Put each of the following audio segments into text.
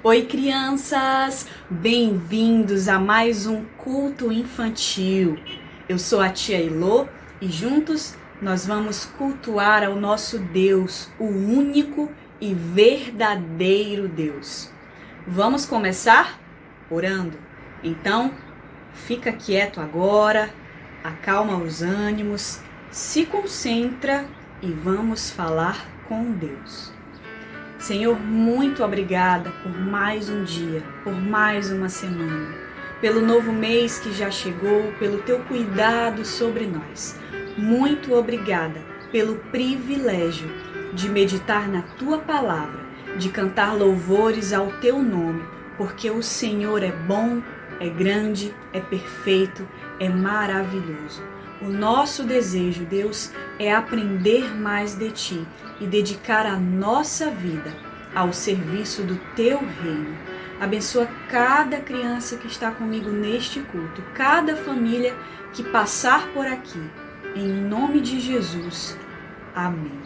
Oi, crianças! Bem-vindos a mais um culto infantil. Eu sou a tia Elô e juntos nós vamos cultuar ao nosso Deus, o único e verdadeiro Deus. Vamos começar orando? Então, fica quieto agora, acalma os ânimos, se concentra e vamos falar com Deus. Senhor, muito obrigada por mais um dia, por mais uma semana, pelo novo mês que já chegou, pelo teu cuidado sobre nós. Muito obrigada pelo privilégio de meditar na tua palavra, de cantar louvores ao teu nome, porque o Senhor é bom, é grande, é perfeito, é maravilhoso. O nosso desejo, Deus, é aprender mais de Ti e dedicar a nossa vida ao serviço do Teu reino. Abençoa cada criança que está comigo neste culto, cada família que passar por aqui. Em nome de Jesus. Amém.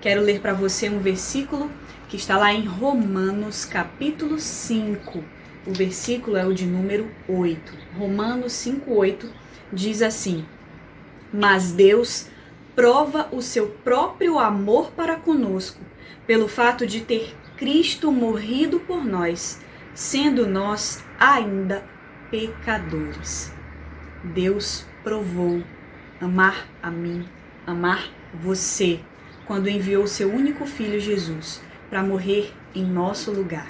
Quero ler para você um versículo que está lá em Romanos, capítulo 5. O versículo é o de número 8. Romanos 5:8 diz assim: Mas Deus prova o seu próprio amor para conosco, pelo fato de ter Cristo morrido por nós, sendo nós ainda pecadores. Deus provou amar a mim, amar você, quando enviou seu único filho Jesus para morrer em nosso lugar.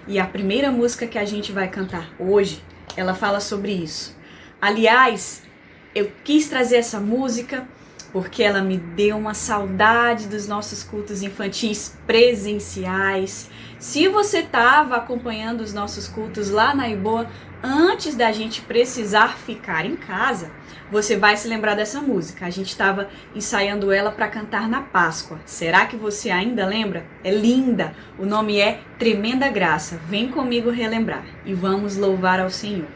E a primeira música que a gente vai cantar hoje, ela fala sobre isso. Aliás, eu quis trazer essa música porque ela me deu uma saudade dos nossos cultos infantis presenciais. Se você estava acompanhando os nossos cultos lá na Iboa, antes da gente precisar ficar em casa, você vai se lembrar dessa música. A gente estava ensaiando ela para cantar na Páscoa. Será que você ainda lembra? É linda! O nome é Tremenda Graça. Vem comigo relembrar e vamos louvar ao Senhor.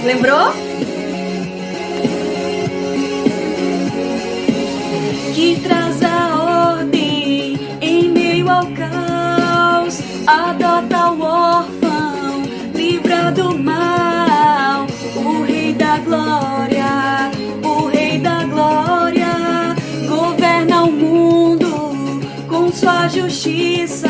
Lembrou? Que traz a ordem em meio ao caos, adota o órfão, livra do mal, o Rei da Glória, o Rei da Glória, governa o mundo com sua justiça,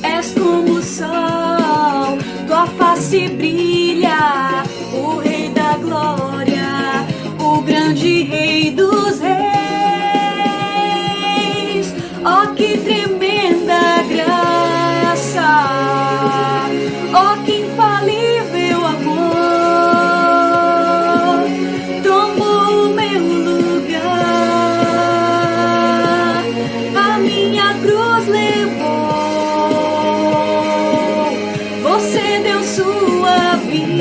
és como o sol, tua face brilha, o Rei da Glória, o grande Rei dos Reis. Oh, que tremenda graça! Oh, que infalível amor! Tomou o meu lugar, a minha cruz levou. Você deu sua vida.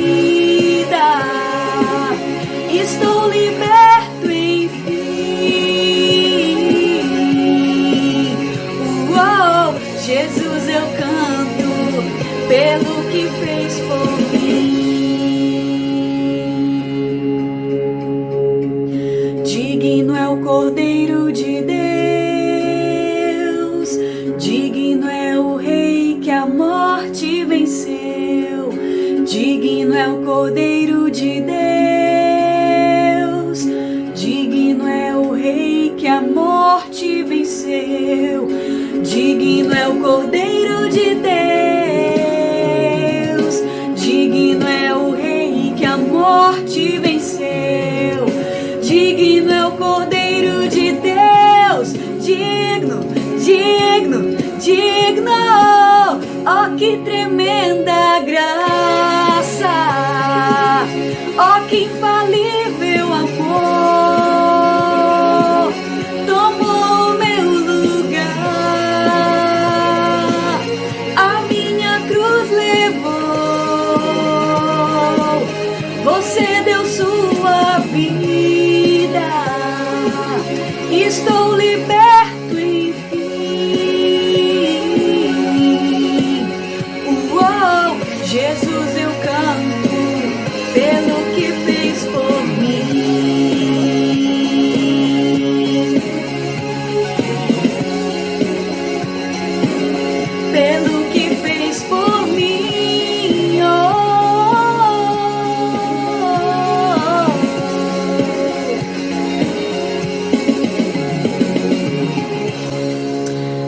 Estou liberto em Digno é o Cordeiro de Deus, digno é o Rei que a morte venceu. Digno é o Cordeiro de Deus, digno é o Rei que a morte venceu. Digno é o Cordeiro de Deus, digno, digno, digno. Oh, que tremenda graça! Oh, que infalível amor! Tomou meu lugar, a minha cruz levou. Você deu sua vida, estou liberto, enfim. Jesus, eu canto pelo que fez por mim, pelo que fez por mim.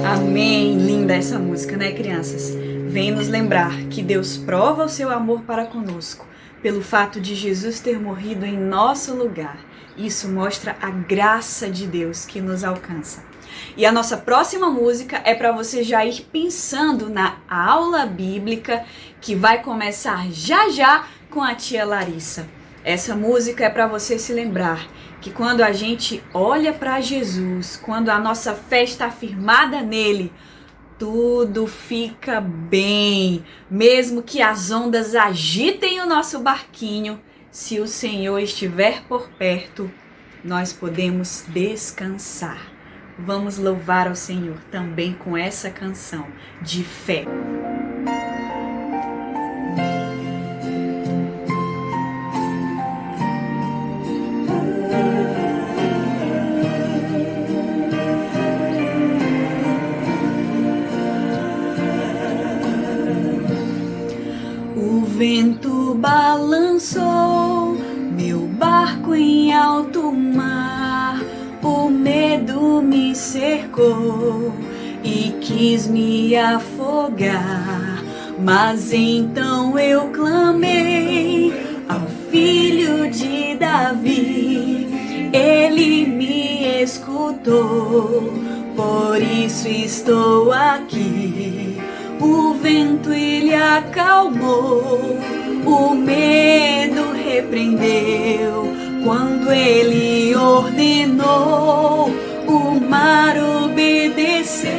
Amém. Linda essa música, né, crianças? Vem nos lembrar que Deus prova o seu amor para conosco pelo fato de Jesus ter morrido em nosso lugar. Isso mostra a graça de Deus que nos alcança. E a nossa próxima música é para você já ir pensando na aula bíblica que vai começar já já com a tia Larissa. Essa música é para você se lembrar que quando a gente olha para Jesus, quando a nossa fé está firmada nele, tudo fica bem, mesmo que as ondas agitem o nosso barquinho. Se o Senhor estiver por perto, nós podemos descansar. Vamos louvar ao Senhor também com essa canção de fé. O vento balançou meu barco em alto mar, o medo me cercou e quis me afogar, mas então eu clamei ao Filho de Davi, ele me escutou, por isso estou aqui. O vento ele acalmou, o medo repreendeu, quando ele ordenou, o mar obedeceu.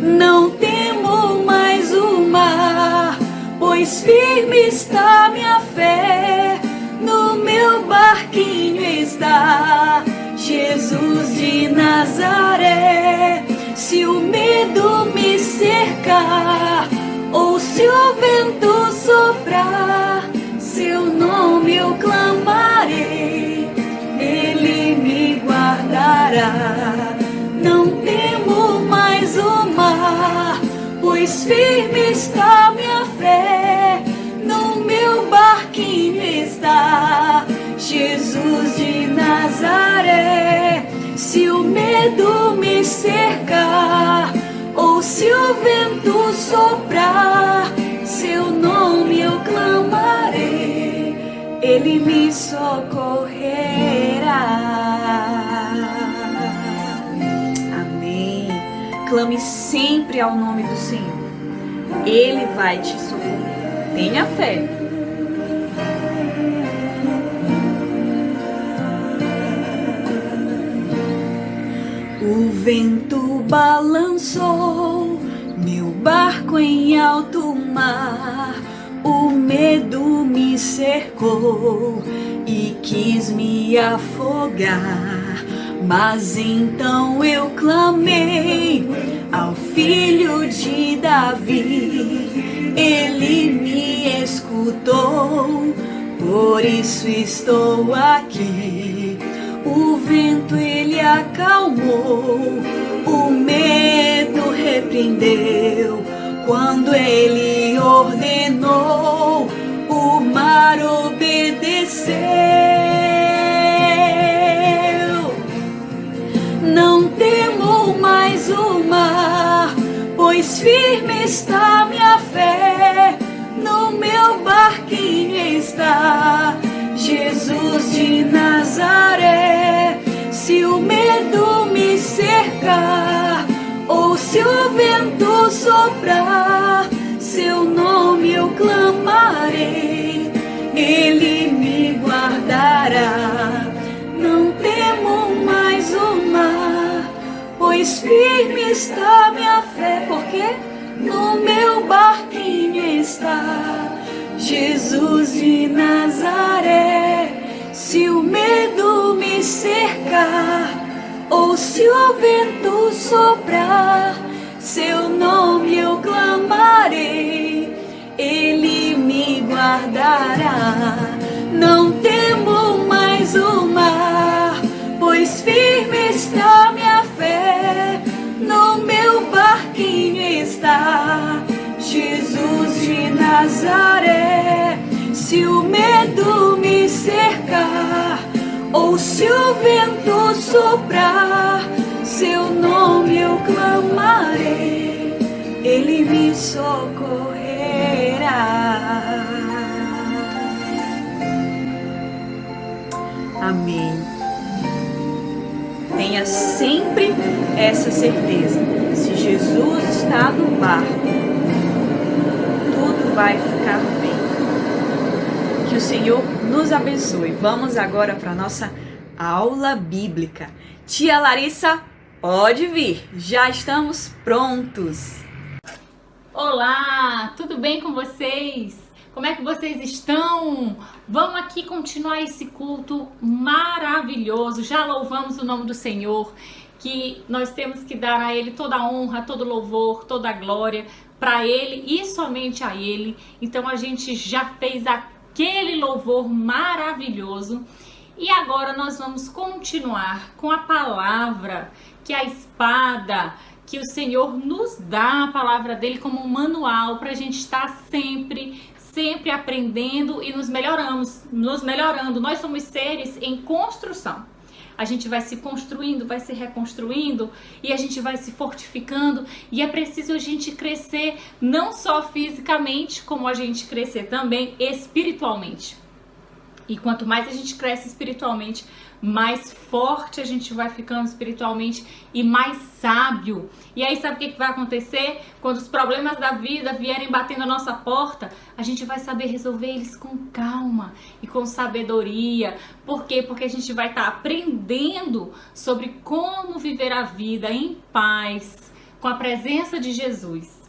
Não temo mais o mar, pois firme está minha fé, no meu barquinho está Jesus de Nazaré. Se o medo me cercar, ou se o vento soprar, seu nome eu clamarei, ele me guardará. Não temo mais o mar, pois firme está minha fé, no meu barquinho está Jesus de Nazaré. Se o medo me cercar, ou se o vento soprar, seu nome eu clamarei, ele me socorrerá. Amém. Clame sempre ao nome do Senhor, ele vai te socorrer. Tenha fé. O vento balançou meu barco em alto mar, o medo me cercou e quis me afogar, mas então eu clamei ao Filho de Davi, ele me escutou, por isso estou aqui. O vento ele acalmou, o medo repreendeu, Quando ele ordenou, o mar obedeceu. Não temo mais o mar, pois firme está minha fé. No meu barquinho está Jesus de Nazaré. Se o medo me cercar, ou se o vento soprar, seu nome eu clamarei, ele me guardará. Não temo mais o mar, pois firme está minha fé. Porque no meu barquinho está Jesus de Nazaré. Se o medo me cercar, ou se o vento soprar, seu nome eu clamarei, ele me guardará. Não temo mais o mar, pois firme está minha fé. No meu barquinho está Jesus de Nazaré. Se o medo me cercar, ou se o vento soprar, seu nome eu clamarei, ele me socorrerá. Amém. Tenha sempre essa certeza. Se Jesus está no barco, tudo vai ficar bem. Que o Senhor nos abençoe. Vamos agora para a nossa aula bíblica. Tia Larissa, pode vir. Já estamos prontos. Olá, tudo bem com vocês? Como é que vocês estão? Vamos aqui continuar esse culto maravilhoso. Já louvamos o nome do Senhor, que nós temos que dar a Ele toda a honra, todo louvor, toda a glória para Ele e somente a Ele. Então a gente já fez aquele louvor maravilhoso e agora nós vamos continuar com a palavra, que é a espada que o Senhor nos dá, a palavra dele como um manual para a gente estar sempre aprendendo e nos melhorando. Nós somos seres em construção. A gente vai se construindo, vai se reconstruindo e a gente vai se fortificando, e é preciso a gente crescer não só fisicamente, como a gente crescer também espiritualmente. E quanto mais a gente cresce espiritualmente, mais forte a gente vai ficando espiritualmente e mais sábio. E aí sabe o que vai acontecer? Quando os problemas da vida vierem batendo a nossa porta, a gente vai saber resolver eles com calma e com sabedoria. Por quê? Porque a gente vai estar aprendendo sobre como viver a vida em paz, com a presença de Jesus.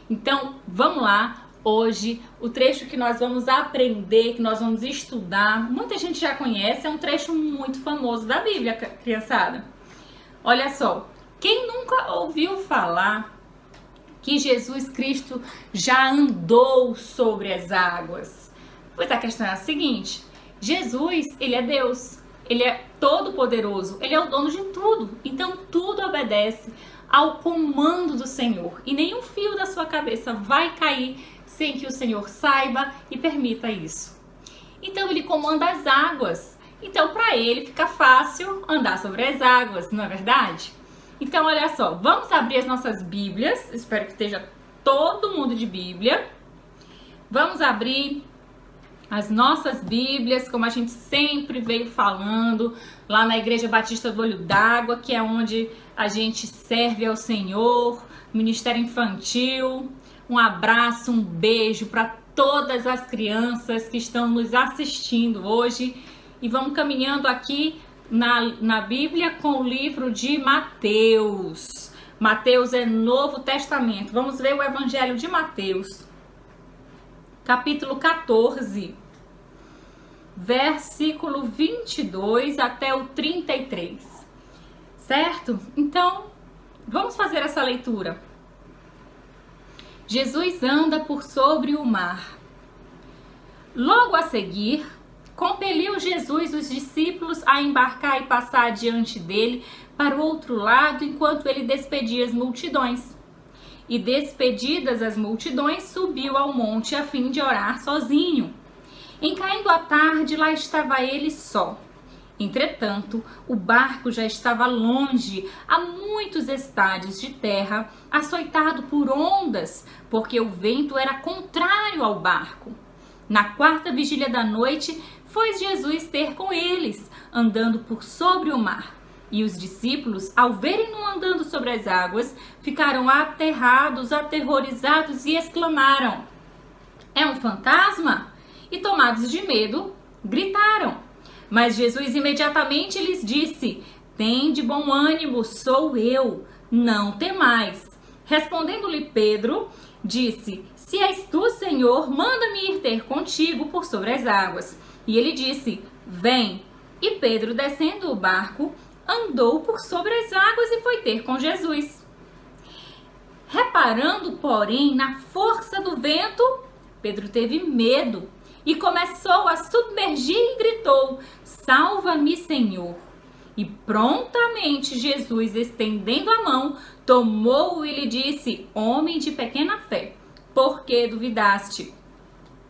Então, vamos lá. Hoje, o trecho que nós vamos aprender, que nós vamos estudar, muita gente já conhece, é um trecho muito famoso da Bíblia, criançada. Olha só, quem nunca ouviu falar que Jesus Cristo já andou sobre as águas? Pois a questão é a seguinte: Jesus, ele é Deus, ele é todo poderoso, ele é o dono de tudo, então tudo obedece ao comando do Senhor e nenhum fio da sua cabeça vai cair sem que o Senhor saiba e permita isso. Então ele comanda as águas. Então para ele fica fácil andar sobre as águas, não é verdade? Então olha só, vamos abrir as nossas Bíblias. Espero que esteja todo mundo de Bíblia. Vamos abrir as nossas Bíblias, como a gente sempre veio falando, lá na Igreja Batista do Olho d'Água, que é onde a gente serve ao Senhor, Ministério Infantil. Um abraço, um beijo para todas as crianças que estão nos assistindo hoje. E vamos caminhando aqui na Bíblia com o livro de Mateus. Mateus é Novo Testamento. Vamos ver o Evangelho de Mateus, capítulo 14, versículo 22 até o 33. Certo? Então, vamos fazer essa leitura. Jesus anda por sobre o mar. Logo a seguir, compeliu Jesus os discípulos a embarcar e passar adiante dele para o outro lado, enquanto ele despedia as multidões. E despedidas as multidões, subiu ao monte a fim de orar sozinho. Em caindo a tarde, lá estava ele só. Entretanto, o barco já estava longe, a muitos estádios de terra, açoitado por ondas, porque o vento era contrário ao barco. Na 4ª vigília da noite, foi Jesus ter com eles, andando por sobre o mar. E os discípulos, ao verem-no andando sobre as águas, ficaram aterrados, aterrorizados e exclamaram: "É um fantasma?" E tomados de medo, gritaram. Mas Jesus imediatamente lhes disse: "Tende bom ânimo, sou eu, não temais." Respondendo-lhe Pedro, disse: "Se és tu, Senhor, manda-me ir ter contigo por sobre as águas." E ele disse: "Vem." E Pedro, descendo o barco, andou por sobre as águas e foi ter com Jesus. Reparando, porém, na força do vento, Pedro teve medo e começou a submergir e gritou: "Salva-me, Senhor!" E prontamente Jesus, estendendo a mão, tomou-o e lhe disse: "Homem de pequena fé, por que duvidaste?"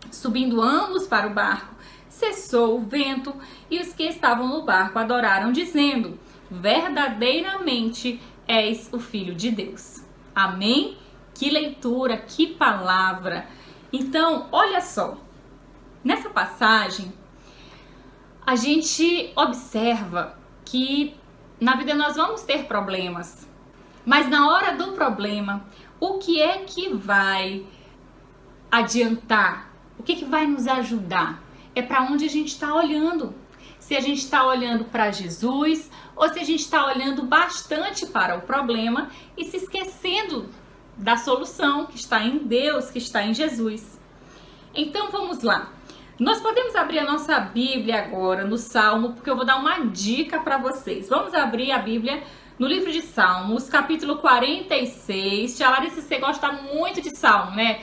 Subindo ambos para o barco, cessou o vento e os que estavam no barco adoraram, dizendo: "Verdadeiramente és o Filho de Deus." Amém? Que leitura, que palavra! Então, olha só. Nessa passagem, a gente observa que na vida nós vamos ter problemas, mas na hora do problema, o que é que vai adiantar? O que é que vai nos ajudar? É para onde a gente está olhando. Se a gente está olhando para Jesus ou se a gente está olhando bastante para o problema e se esquecendo da solução que está em Deus, que está em Jesus. Então vamos lá. Nós podemos abrir a nossa Bíblia agora no Salmo, porque eu vou dar uma dica para vocês. Vamos abrir a Bíblia no livro de Salmos, capítulo 46. Tia Larissa, você gosta muito de Salmo, né?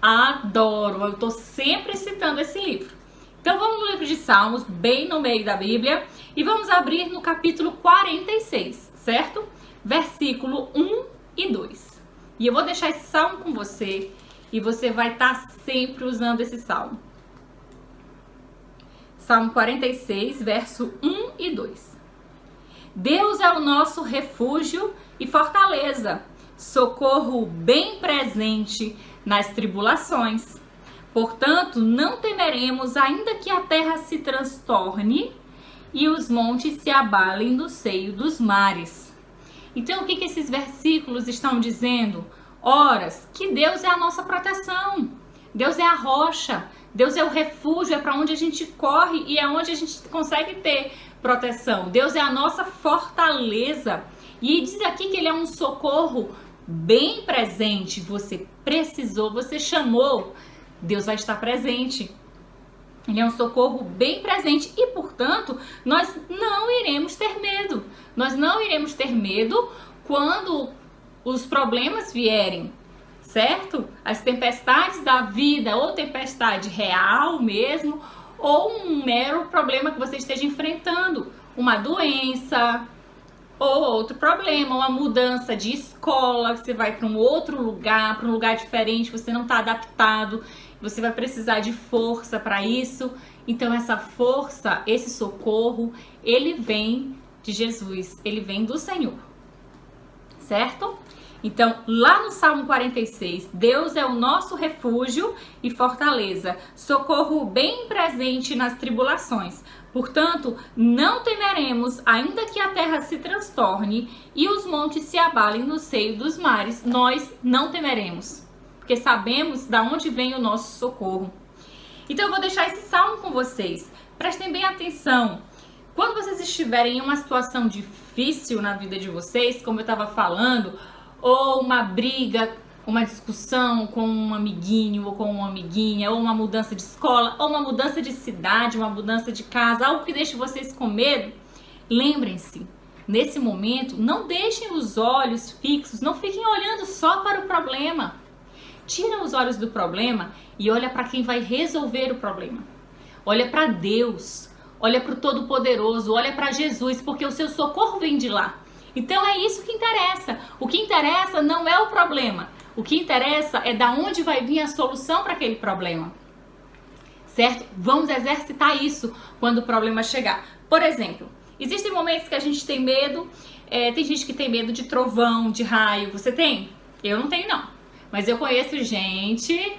Adoro, eu estou sempre citando esse livro. Então vamos no livro de Salmos, bem no meio da Bíblia, e vamos abrir no capítulo 46, certo? Versículo 1 e 2. E eu vou deixar esse salmo com você, e você vai estar sempre usando esse salmo. Salmo 46, verso 1 e 2. Deus é o nosso refúgio e fortaleza, socorro bem presente nas tribulações. Portanto, não temeremos, ainda que a terra se transtorne e os montes se abalem no seio dos mares. Então, o que esses versículos estão dizendo? Ora, que Deus é a nossa proteção, Deus é a rocha, Deus é o refúgio, é para onde a gente corre e é onde a gente consegue ter proteção. Deus é a nossa fortaleza. E diz aqui que Ele é um socorro bem presente. Você precisou, você chamou, Deus vai estar presente. Ele é um socorro bem presente e, portanto, nós não iremos ter medo. Nós não iremos ter medo quando os problemas vierem, certo? As tempestades da vida, ou tempestade real mesmo, ou um mero problema que você esteja enfrentando, uma doença, ou outro problema, uma mudança de escola, você vai para um outro lugar, para um lugar diferente, você não está adaptado, você vai precisar de força para isso. Então essa força, esse socorro, ele vem de Jesus, ele vem do Senhor, certo? Então, lá no Salmo 46, Deus é o nosso refúgio e fortaleza, socorro bem presente nas tribulações. Portanto, não temeremos, ainda que a terra se transtorne e os montes se abalem no seio dos mares. Nós não temeremos, porque sabemos de onde vem o nosso socorro. Então, eu vou deixar esse salmo com vocês. Prestem bem atenção. Quando vocês estiverem em uma situação difícil na vida de vocês, como eu estava falando, ou uma briga, uma discussão com um amiguinho ou com uma amiguinha, ou uma mudança de escola, ou uma mudança de cidade, uma mudança de casa, algo que deixe vocês com medo, lembrem-se, nesse momento, não deixem os olhos fixos, não fiquem olhando só para o problema. Tira os olhos do problema e olha para quem vai resolver o problema. Olha para Deus, olha para o Todo-Poderoso, olha para Jesus, porque o seu socorro vem de lá. Então é isso que interessa. O que interessa não é o problema. O que interessa é da onde vai vir a solução para aquele problema. Certo? Vamos exercitar isso quando o problema chegar. Por exemplo, existem momentos que a gente tem medo, tem gente que tem medo de trovão, de raio. Você tem? Eu não tenho, não. Mas eu conheço gente,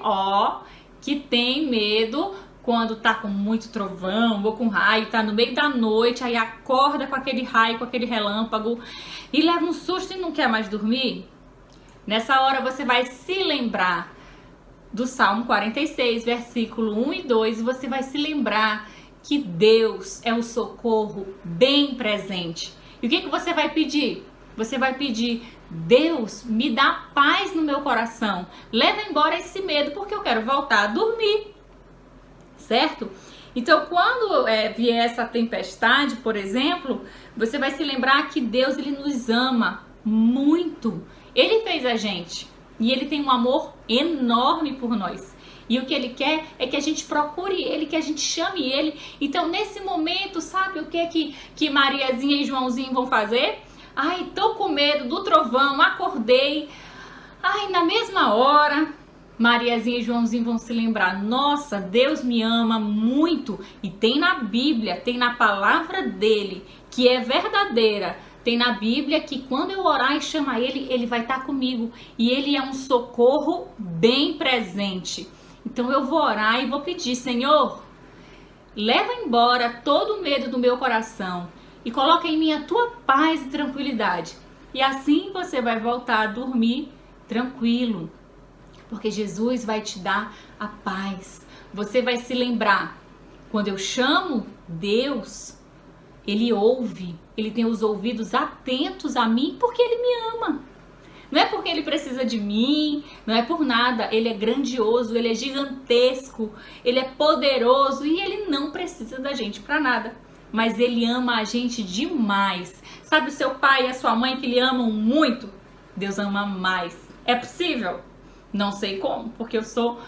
que tem medo quando tá com muito trovão ou com raio, tá no meio da noite, aí acorda com aquele raio, com aquele relâmpago e leva um susto e não quer mais dormir. Nessa hora você vai se lembrar do Salmo 46, versículo 1 e 2, e você vai se lembrar que Deus é um socorro bem presente. E o que você vai pedir? Você vai pedir: Deus, me dá paz no meu coração, leva embora esse medo, porque eu quero voltar a dormir. Certo? Então, quando vier essa tempestade, por exemplo, você vai se lembrar que Deus, ele nos ama muito. Ele fez a gente e ele tem um amor enorme por nós. E o que ele quer é que a gente procure ele, que a gente chame ele. Então, nesse momento, sabe o que Mariazinha e Joãozinho vão fazer? Ai, tô com medo do trovão, acordei. Ai, na mesma hora, Mariazinha e Joãozinho vão se lembrar: nossa, Deus me ama muito. E tem na Bíblia, tem na palavra dele, que é verdadeira. Tem na Bíblia que quando eu orar e chamar ele, ele vai estar comigo. E ele é um socorro bem presente. Então eu vou orar e vou pedir: Senhor, leva embora todo o medo do meu coração e coloca em mim a tua paz e tranquilidade. E assim você vai voltar a dormir tranquilo. Porque Jesus vai te dar a paz. Você vai se lembrar: quando eu chamo Deus, ele ouve, ele tem os ouvidos atentos a mim, porque ele me ama. Não é porque ele precisa de mim, não é por nada. Ele é grandioso, ele é gigantesco, ele é poderoso e ele não precisa da gente para nada. Mas ele ama a gente demais. Sabe o seu pai e a sua mãe que lhe amam muito? Deus ama mais. É possível? Não sei como, porque eu sou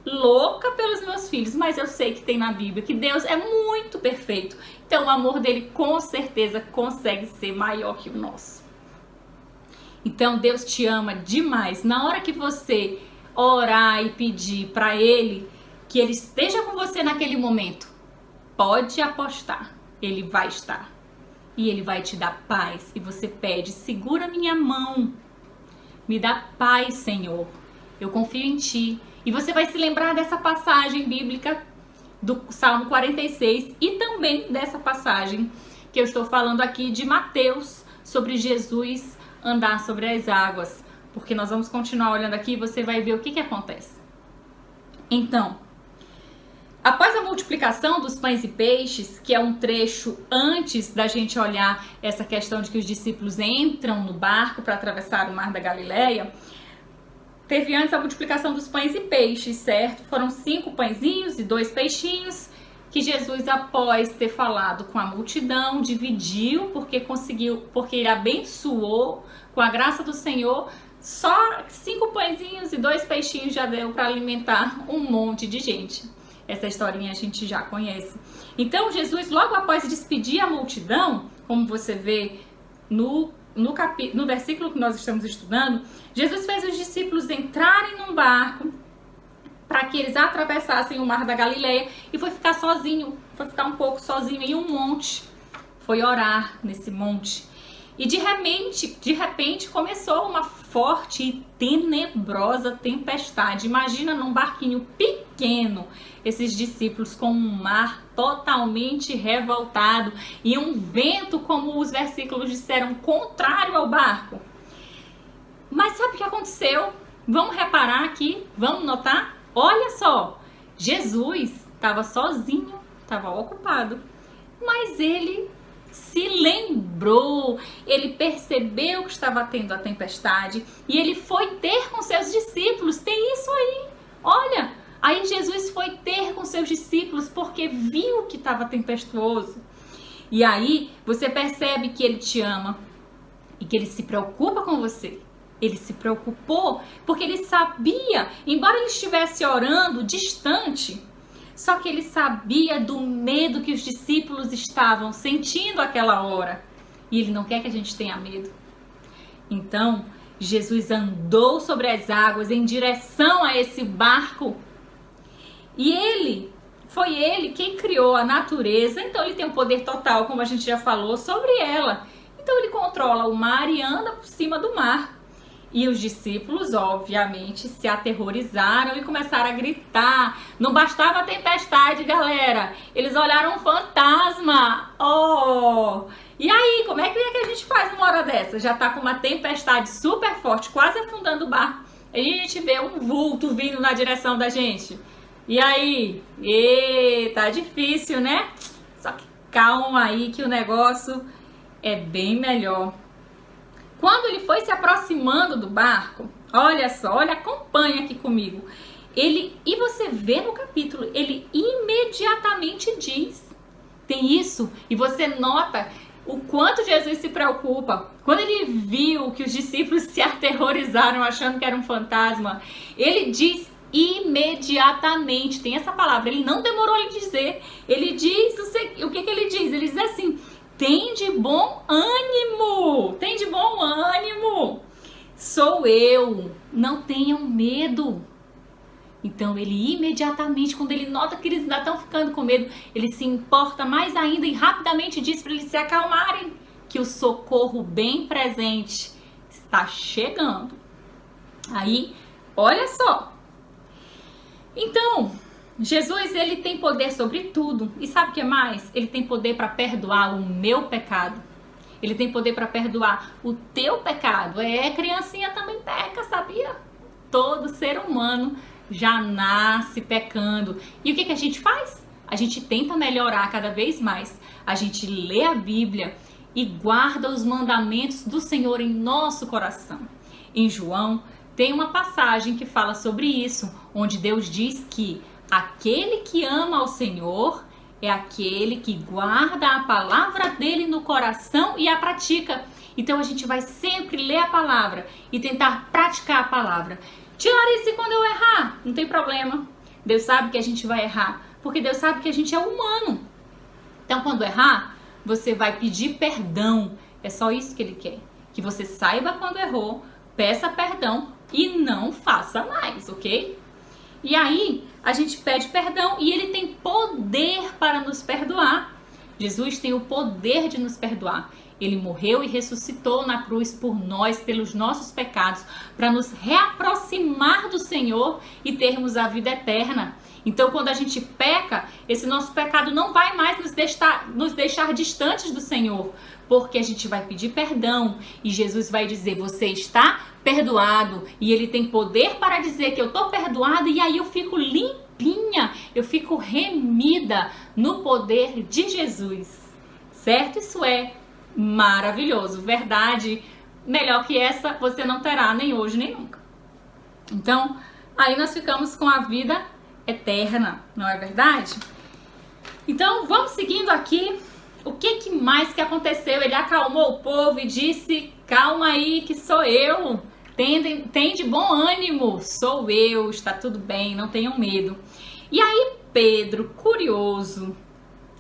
louca pelos meus filhos, mas eu sei que tem na Bíblia que Deus é muito perfeito. Então o amor dele com certeza consegue ser maior que o nosso. Então Deus te ama demais. Na hora que você orar e pedir para ele que ele esteja com você naquele momento, pode apostar, ele vai estar. E ele vai te dar paz. E você pede: segura minha mão, me dá paz, Senhor. Eu confio em ti. E você vai se lembrar dessa passagem bíblica do Salmo 46 e também dessa passagem que eu estou falando aqui de Mateus, sobre Jesus andar sobre as águas. Porque nós vamos continuar olhando aqui e você vai ver o que acontece. Então, após a multiplicação dos pães e peixes, que é um trecho antes da gente olhar essa questão de que os discípulos entram no barco para atravessar o mar da Galileia, teve antes a multiplicação dos pães e peixes, certo? Foram 5 pãezinhos e 2 peixinhos que Jesus, após ter falado com a multidão, dividiu porque ele abençoou com a graça do Senhor. Só 5 pãezinhos e 2 peixinhos já deu para alimentar um monte de gente. Essa historinha a gente já conhece. Então Jesus, logo após despedir a multidão, como você vê no versículo que nós estamos estudando, Jesus fez os discípulos entrarem num barco para que eles atravessassem o mar da Galileia e foi ficar sozinho, foi ficar um pouco sozinho em um monte, foi orar nesse monte. E de repente começou uma forte e tenebrosa tempestade. Imagina num barquinho pequeno, esses discípulos com um mar totalmente revoltado e um vento, como os versículos disseram, contrário ao barco. Mas sabe o que aconteceu? Vamos reparar aqui, vamos notar? Olha só, Jesus estava sozinho, estava ocupado, mas ele se lembrou, ele percebeu que estava tendo a tempestade e ele foi ter com seus discípulos. Tem isso aí, olha, aí Jesus foi ter com seus discípulos porque viu que estava tempestuoso. E aí você percebe que ele te ama e que ele se preocupa com você. Ele se preocupou porque ele sabia, embora ele estivesse orando distante, só que ele sabia do medo que os discípulos estavam sentindo aquela hora. E ele não quer que a gente tenha medo. Então, Jesus andou sobre as águas em direção a esse barco. E foi ele quem criou a natureza, então ele tem um poder total, como a gente já falou, sobre ela. Então ele controla o mar e anda por cima do mar. E os discípulos, obviamente, se aterrorizaram e começaram a gritar. Não bastava a tempestade, galera. Eles olharam um fantasma. Oh! E aí, como é que a gente faz numa hora dessa? Já tá com uma tempestade super forte, quase afundando o barco. Aí a gente vê um vulto vindo na direção da gente. E aí? Tá difícil, né? Só que calma aí que o negócio é bem melhor. Quando ele foi se aproximando do barco, olha só, acompanha aqui comigo. E você vê no capítulo, ele imediatamente diz. Tem isso, e você nota o quanto Jesus se preocupa. Quando ele viu que os discípulos se aterrorizaram achando que era um fantasma, ele diz imediatamente, tem essa palavra, ele não demorou a dizer. Ele diz, o que ele diz? Ele diz assim: tem de bom ânimo, sou eu, não tenham medo. Então ele imediatamente, quando ele nota que eles ainda estão ficando com medo, ele se importa mais ainda e rapidamente diz para eles se acalmarem, que o socorro bem presente está chegando. Aí, olha só. Então, Jesus, ele tem poder sobre tudo. E sabe o que mais? Ele tem poder para perdoar o meu pecado. Ele tem poder para perdoar o teu pecado. Criancinha também peca, sabia? Todo ser humano já nasce pecando. E o que a gente faz? A gente tenta melhorar cada vez mais. A gente lê a Bíblia e guarda os mandamentos do Senhor em nosso coração. Em João, tem uma passagem que fala sobre isso, onde Deus diz que aquele que ama ao Senhor é aquele que guarda a palavra dele no coração e a pratica. Então a gente vai sempre ler a palavra e tentar praticar a palavra. Clarice, quando eu errar, não tem problema. Deus sabe que a gente vai errar, porque Deus sabe que a gente é humano. Então quando errar, você vai pedir perdão. É só isso que ele quer. Que você saiba quando errou, peça perdão e não faça mais, ok? E aí, a gente pede perdão e ele tem poder para nos perdoar. Jesus tem o poder de nos perdoar. Ele morreu e ressuscitou na cruz por nós, pelos nossos pecados, para nos reaproximar do Senhor e termos a vida eterna. Então, quando a gente peca, esse nosso pecado não vai mais nos deixar distantes do Senhor, porque a gente vai pedir perdão e Jesus vai dizer: você está perdoado. E ele tem poder para dizer que eu estou perdoada, e aí eu fico limpinha, eu fico remida no poder de Jesus, certo? Isso é maravilhoso, verdade. Melhor que essa você não terá nem hoje nem nunca. Então, aí nós ficamos com a vida eterna, não é verdade? Então, vamos seguindo aqui. O que mais que aconteceu? Ele acalmou o povo e disse: calma aí que sou eu. Tem de bom ânimo, sou eu, está tudo bem, não tenham medo. E aí Pedro, curioso,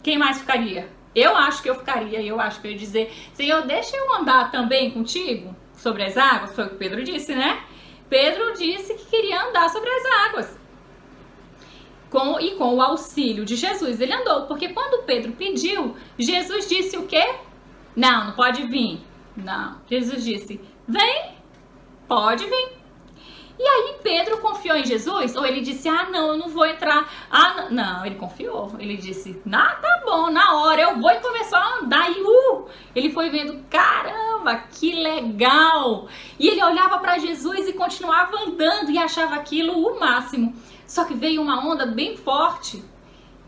quem mais ficaria? Eu acho que eu ficaria, eu acho que eu ia dizer: Senhor, deixa eu andar também contigo sobre as águas. Foi o que Pedro disse, né? Pedro disse que queria andar sobre as águas. Com o auxílio de Jesus, ele andou. Porque quando Pedro pediu, Jesus disse o quê? Não pode vir. Não, Jesus disse: vem, pode vir. E aí Pedro confiou em Jesus? Ou ele disse: não, eu não vou entrar. Não, ele confiou. Ele disse: tá bom, na hora eu vou. E começou a andar. E ele foi vendo: caramba, que legal. E ele olhava para Jesus e continuava andando e achava aquilo o máximo. Só que veio uma onda bem forte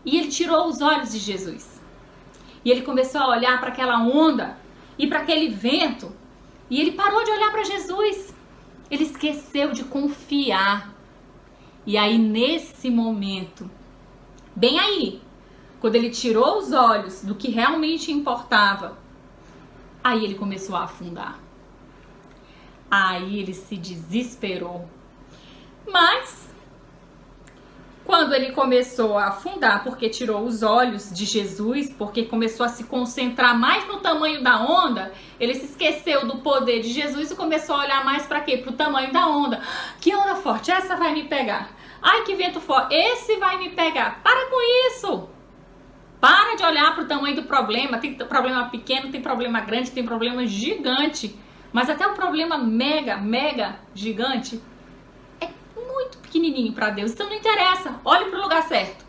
e ele tirou os olhos de Jesus. E ele começou a olhar para aquela onda e para aquele vento. E ele parou de olhar para Jesus. Ele esqueceu de confiar. E aí, nesse momento, bem aí, quando ele tirou os olhos do que realmente importava, aí ele começou a afundar. Aí ele se desesperou. Mas quando ele começou a afundar, porque tirou os olhos de Jesus, porque começou a se concentrar mais no tamanho da onda, ele se esqueceu do poder de Jesus e começou a olhar mais para quê? Para o tamanho da onda. Que onda forte, essa vai me pegar. Ai, que vento forte, esse vai me pegar. Para com isso. Para de olhar para o tamanho do problema. Tem problema pequeno, tem problema grande, tem problema gigante. Mas até o problema mega gigante é muito pequenininho para Deus. Então não interessa. Olhe para o lugar certo.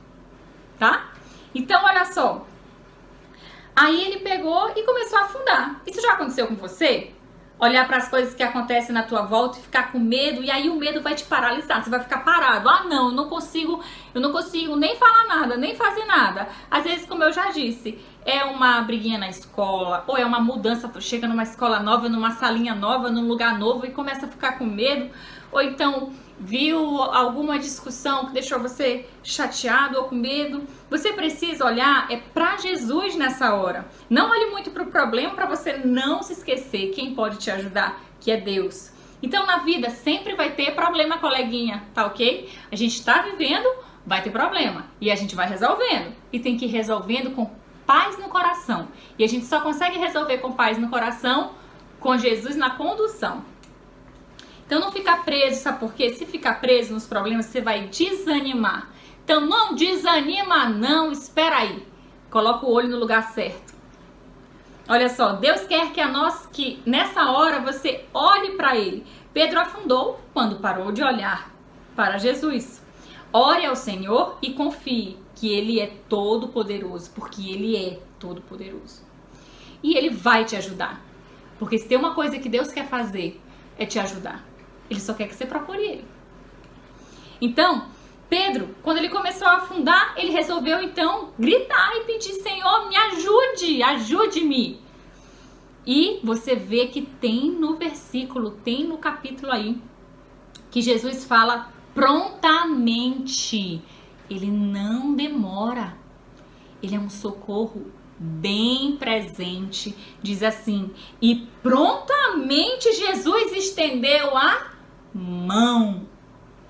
Tá? Então olha só. Aí ele pegou e começou a afundar. Isso já aconteceu com você? Olhar para as coisas que acontecem na tua volta e ficar com medo, e aí o medo vai te paralisar, você vai ficar parado. Ah, não, eu não consigo nem falar nada, nem fazer nada. Às vezes, como eu já disse, é uma briguinha na escola, ou é uma mudança, chega numa escola nova, numa salinha nova, num lugar novo e começa a ficar com medo, ou então viu alguma discussão que deixou você chateado ou com medo. Você precisa olhar para Jesus nessa hora. Não olhe muito para o problema, para você não se esquecer quem pode te ajudar, que é Deus. Então na vida sempre vai ter problema, coleguinha, tá ok? A gente está vivendo, vai ter problema e a gente vai resolvendo. E tem que ir resolvendo com paz no coração. E a gente só consegue resolver com paz no coração com Jesus na condução. Então não ficar preso, sabe por quê? Se ficar preso nos problemas, você vai desanimar. Então não desanima não, espera aí. Coloca o olho no lugar certo. Olha só, Deus quer que nessa hora você olhe para Ele. Pedro afundou quando parou de olhar para Jesus. Ore ao Senhor e confie que Ele é todo poderoso, porque Ele é todo poderoso. E Ele vai te ajudar. Porque se tem uma coisa que Deus quer fazer, é te ajudar. Ele só quer que você procure Ele. Então, Pedro, quando ele começou a afundar, ele resolveu então gritar e pedir: Senhor, me ajude, ajude-me. E você vê que tem no versículo, tem no capítulo aí, que Jesus fala prontamente. Ele não demora. Ele é um socorro bem presente. Diz assim: e prontamente Jesus estendeu a mão.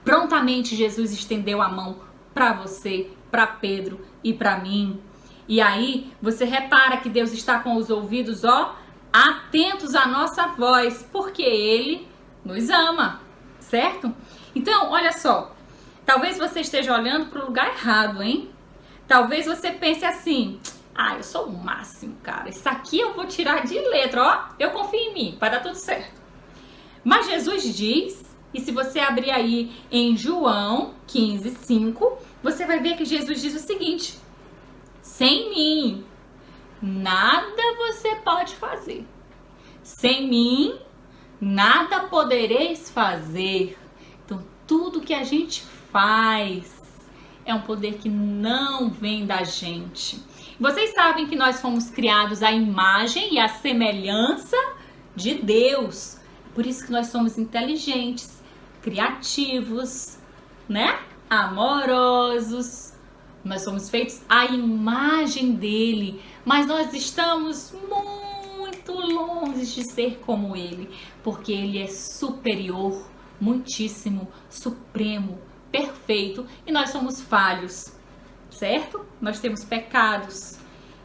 Prontamente Jesus estendeu a mão para você, para Pedro e para mim. E aí você repara que Deus está com os ouvidos, atentos à nossa voz, porque Ele nos ama, certo? Então, olha só, talvez você esteja olhando para o lugar errado, hein? Talvez você pense assim: eu sou o máximo, cara. Isso aqui eu vou tirar de letra, eu confio em mim, vai dar tudo certo. Mas Jesus diz, e se você abrir aí em João 15:5, você vai ver que Jesus diz o seguinte: sem mim, nada você pode fazer. Sem mim, nada podereis fazer. Então, tudo que a gente faz é um poder que não vem da gente. Vocês sabem que nós fomos criados à imagem e à semelhança de Deus. Por isso que nós somos inteligentes, criativos, né? Amorosos. Nós somos feitos à imagem dele, mas nós estamos muito longe de ser como ele, porque ele é superior, muitíssimo, supremo, perfeito, e nós somos falhos, certo? Nós temos pecados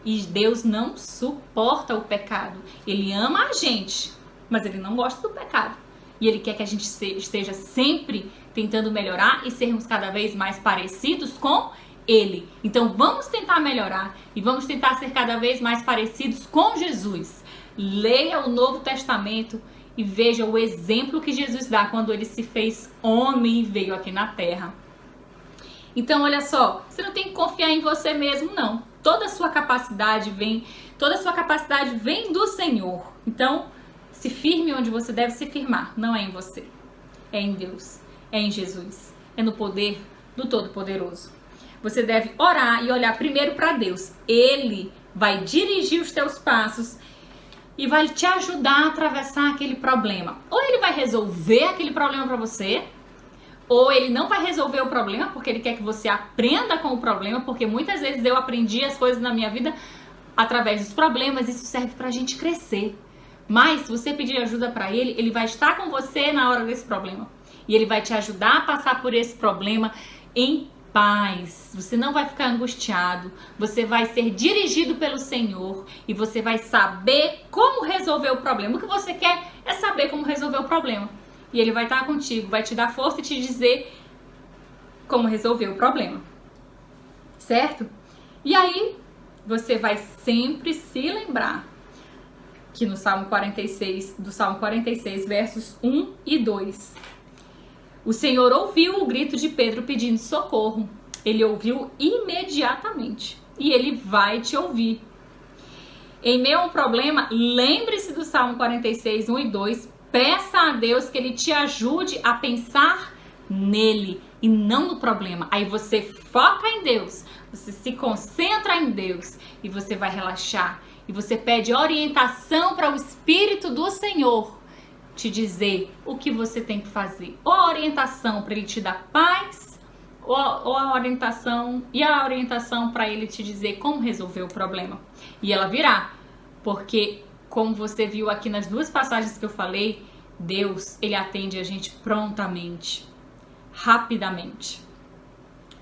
e Deus não suporta o pecado. Ele ama a gente, mas ele não gosta do pecado. E ele quer que a gente esteja sempre tentando melhorar e sermos cada vez mais parecidos com ele. Então vamos tentar melhorar e vamos tentar ser cada vez mais parecidos com Jesus. Leia o Novo Testamento e veja o exemplo que Jesus dá quando ele se fez homem e veio aqui na terra. Então olha só, você não tem que confiar em você mesmo não. Toda a sua capacidade vem do Senhor. Então se firme onde você deve se firmar. Não é em você, é em Deus, é em Jesus, é no poder do Todo-Poderoso. Você deve orar e olhar primeiro para Deus. Ele vai dirigir os teus passos e vai te ajudar a atravessar aquele problema. Ou ele vai resolver aquele problema para você, ou ele não vai resolver o problema, porque ele quer que você aprenda com o problema, porque muitas vezes eu aprendi as coisas na minha vida através dos problemas. Isso serve para a gente crescer. Mas se você pedir ajuda para ele, ele vai estar com você na hora desse problema. E ele vai te ajudar a passar por esse problema em paz, você não vai ficar angustiado, você vai ser dirigido pelo Senhor e você vai saber como resolver o problema. O que você quer é saber como resolver o problema. E Ele vai estar contigo, vai te dar força e te dizer como resolver o problema. Certo? E aí, você vai sempre se lembrar que no Salmo 46, versos 1 e 2, o Senhor ouviu o grito de Pedro pedindo socorro. Ele ouviu imediatamente e Ele vai te ouvir. Em meio a um problema, lembre-se do Salmo 46, 1 e 2. Peça a Deus que Ele te ajude a pensar nele e não no problema. Aí você foca em Deus, você se concentra em Deus e você vai relaxar. E você pede orientação para o Espírito do Senhor te dizer o que você tem que fazer. Ou a orientação para Ele te dar paz, ou a orientação para Ele te dizer como resolver o problema. E ela virá, porque como você viu aqui nas duas passagens que eu falei, Deus, Ele atende a gente prontamente, rapidamente,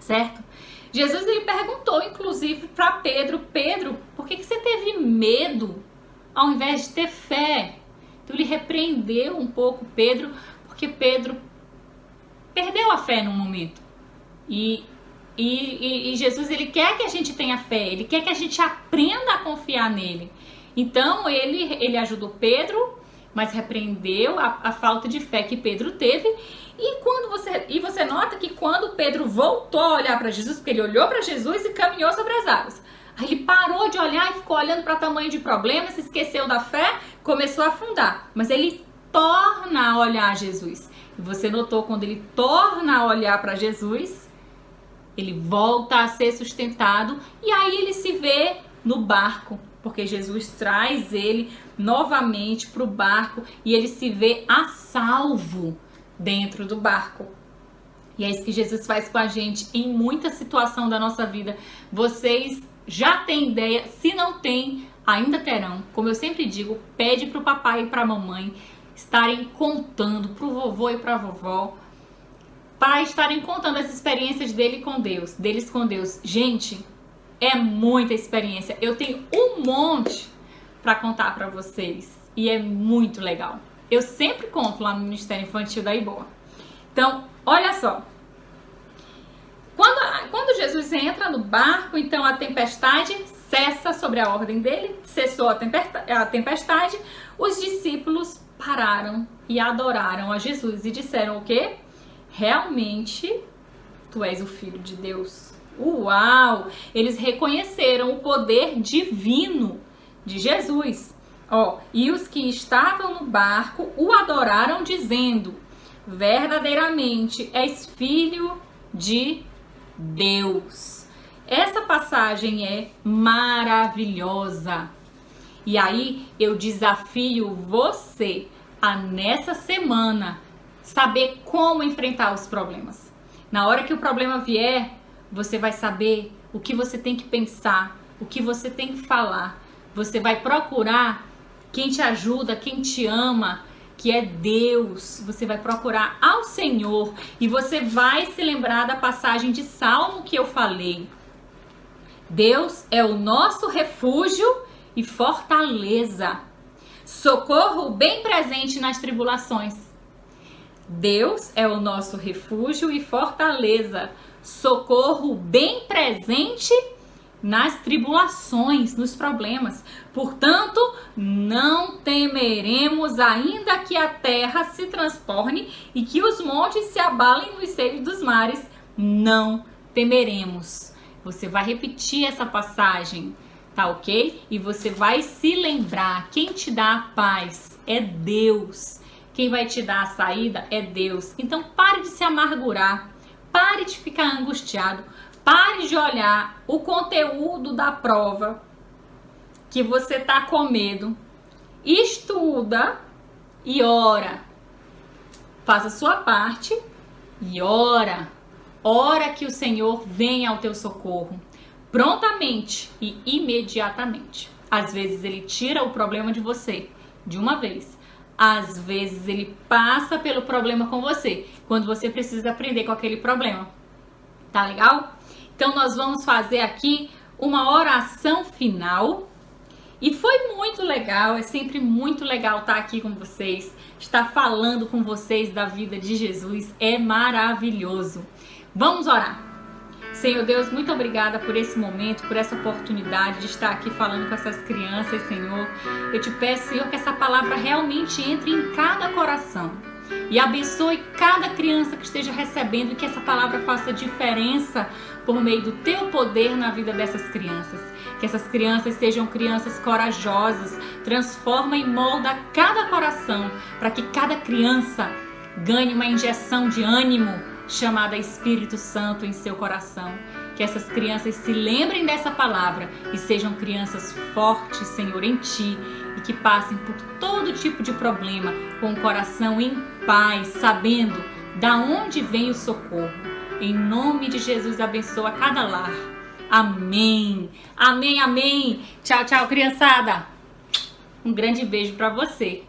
certo? Jesus, ele perguntou, inclusive, para Pedro, por que você teve medo ao invés de ter fé? Então, ele repreendeu um pouco Pedro, porque Pedro perdeu a fé num momento. E Jesus, ele quer que a gente tenha fé, ele quer que a gente aprenda a confiar nele. Então, ele ajudou Pedro, mas repreendeu a falta de fé que Pedro teve. E você nota que quando Pedro voltou a olhar para Jesus, porque ele olhou para Jesus e caminhou sobre as águas. Aí ele parou de olhar e ficou olhando para tamanho de problema, se esqueceu da fé, começou a afundar. Mas ele torna a olhar a Jesus. E você notou, quando ele torna a olhar para Jesus, ele volta a ser sustentado e aí ele se vê no barco, porque Jesus traz ele novamente para o barco e ele se vê a salvo dentro do barco. E é isso que Jesus faz com a gente em muita situação da nossa vida. Vocês já têm ideia, se não têm, ainda terão. Como eu sempre digo, pede para o papai e para a mamãe estarem contando, para o vovô e para a vovó, para estarem contando as experiências deles com Deus. Gente, é muita experiência. Eu tenho um monte para contar para vocês e é muito legal. Eu sempre conto lá no Ministério Infantil da Iboa. Então, olha só. Quando Jesus entra no barco, então a tempestade cessa sobre a ordem dele. Cessou a tempestade. Os discípulos pararam e adoraram a Jesus e disseram o quê? Realmente, tu és o Filho de Deus. Uau! Eles reconheceram o poder divino de Jesus. E os que estavam no barco o adoraram dizendo: verdadeiramente és Filho de Deus. Essa passagem é maravilhosa. E aí eu desafio você a nessa semana saber como enfrentar os problemas. Na hora que o problema vier, você vai saber o que você tem que pensar, o que você tem que falar. Você vai procurar quem te ajuda, quem te ama, que é Deus. Você vai procurar ao Senhor e você vai se lembrar da passagem de Salmo que eu falei. Deus é o nosso refúgio e fortaleza, socorro bem presente nas tribulações. Deus é o nosso refúgio e fortaleza, socorro bem presente nas tribulações, nos problemas. Portanto, não temeremos, ainda que a terra se transtorne e que os montes se abalem nos seios dos mares. Não temeremos. Você vai repetir essa passagem, tá ok? E você vai se lembrar, quem te dá a paz é Deus. Quem vai te dar a saída é Deus. Então pare de se amargurar, pare de ficar angustiado, pare de olhar o conteúdo da prova que você tá com medo. Estuda e ora. Faça a sua parte e ora. Ora que o Senhor venha ao teu socorro, prontamente e imediatamente. Às vezes ele tira o problema de você de uma vez. Às vezes ele passa pelo problema com você, quando você precisa aprender com aquele problema. Tá legal? Então nós vamos fazer aqui uma oração final. E foi muito legal, é sempre muito legal estar aqui com vocês, estar falando com vocês da vida de Jesus, é maravilhoso. Vamos orar. Senhor Deus, muito obrigada por esse momento, por essa oportunidade de estar aqui falando com essas crianças, Senhor. Eu te peço, Senhor, que essa palavra realmente entre em cada coração e abençoe cada criança que esteja recebendo e que essa palavra faça diferença por meio do teu poder na vida dessas crianças. Que essas crianças sejam crianças corajosas, transforma e molda cada coração para que cada criança ganhe uma injeção de ânimo chamada Espírito Santo em seu coração. Que essas crianças se lembrem dessa palavra e sejam crianças fortes, Senhor, em Ti, e que passem por todo tipo de problema com o coração em paz, sabendo da onde vem o socorro. Em nome de Jesus, abençoa cada lar. Amém. Amém, amém. Tchau, tchau, criançada. Um grande beijo para você.